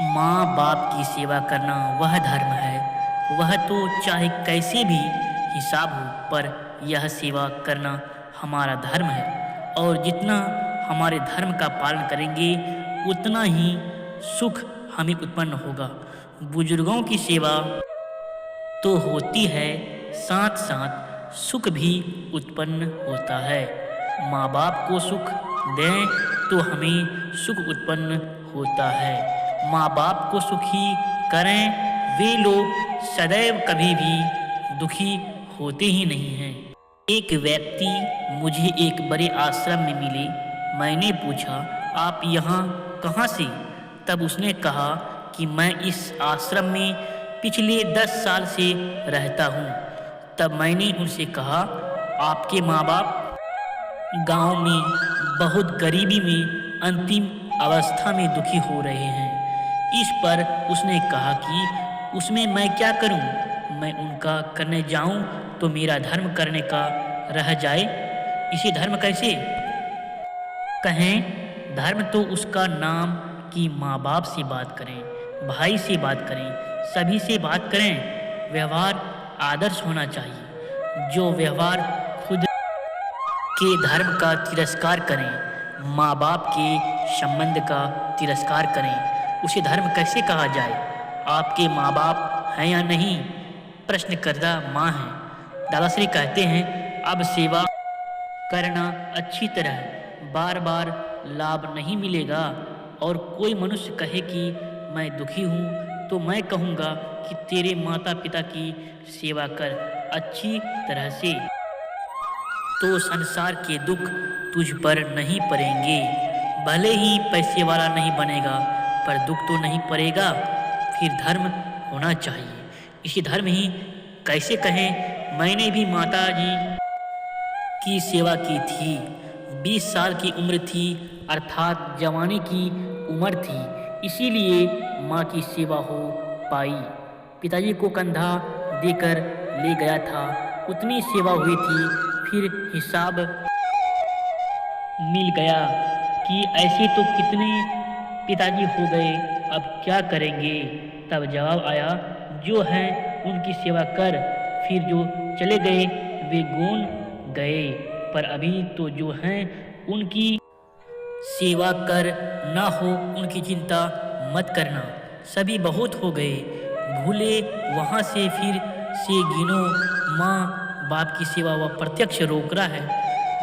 माँ बाप की सेवा करना वह धर्म है। वह तो चाहे कैसे भी हिसाब हो, पर यह सेवा करना हमारा धर्म है। और जितना हमारे धर्म का पालन करेंगे उतना ही सुख हमें उत्पन्न होगा। बुजुर्गों की सेवा तो होती है, साथ साथ सुख भी उत्पन्न होता है। माँ बाप को सुख दें तो हमें सुख उत्पन्न होता है। माँ बाप को सुखी करें, वे लोग सदैव कभी भी दुखी होते ही नहीं हैं। एक व्यक्ति मुझे एक बड़े आश्रम में मिले। मैंने पूछा, आप यहाँ कहाँ से? तब उसने कहा कि मैं इस आश्रम में पिछले 10 साल से रहता हूँ। तब मैंने उनसे कहा, आपके माँ बाप गांव में बहुत गरीबी में अंतिम अवस्था में दुखी हो रहे हैं। इस पर उसने कहा कि उसमें मैं क्या करूं? मैं उनका करने जाऊं तो मेरा धर्म करने का रह जाए। इसे धर्म कैसे कहें? धर्म तो उसका नाम कि माँ बाप से बात करें, भाई से बात करें, सभी से बात करें। व्यवहार आदर्श होना चाहिए। जो व्यवहार खुद के धर्म का तिरस्कार करें, माँ बाप के संबंध का तिरस्कार करें, उसे धर्म कैसे कहा जाए? आपके माँ बाप हैं या नहीं? प्रश्नकर्ता माँ हैं। दादाश्री कहते हैं, अब सेवा करना अच्छी तरह बार बार लाभ नहीं मिलेगा। और कोई मनुष्य कहे कि मैं दुखी हूँ तो मैं कहूँगा कि तेरे माता पिता की सेवा कर अच्छी तरह से, तो संसार के दुख तुझ पर नहीं पड़ेंगे। भले ही पैसे वाला नहीं बनेगा पर दुख तो नहीं पड़ेगा। फिर धर्म होना चाहिए। इसी धर्म ही कैसे कहें? मैंने भी माता जी की सेवा की थी। 20 साल की उम्र थी, अर्थात जवानी की उम्र थी, इसीलिए माँ की सेवा हो पाई। पिताजी को कंधा देकर ले गया था, उतनी सेवा हुई थी। फिर हिसाब मिल गया कि ऐसे तो कितने पिताजी हो गए, अब क्या करेंगे? तब जवाब आया, जो हैं उनकी सेवा कर। फिर जो चले गए वे गौन गए, पर अभी तो जो हैं उनकी सेवा कर, ना हो उनकी चिंता मत करना। सभी बहुत हो गए, भूले वहाँ से फिर से गिनो। माँ बाप की सेवा वह प्रत्यक्ष रोक रहा है।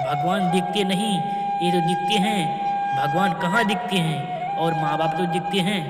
भगवान दिखते नहीं, ये तो दिखते हैं। भगवान कहाँ दिखते हैं? और माँ बाप तो दिखते हैं।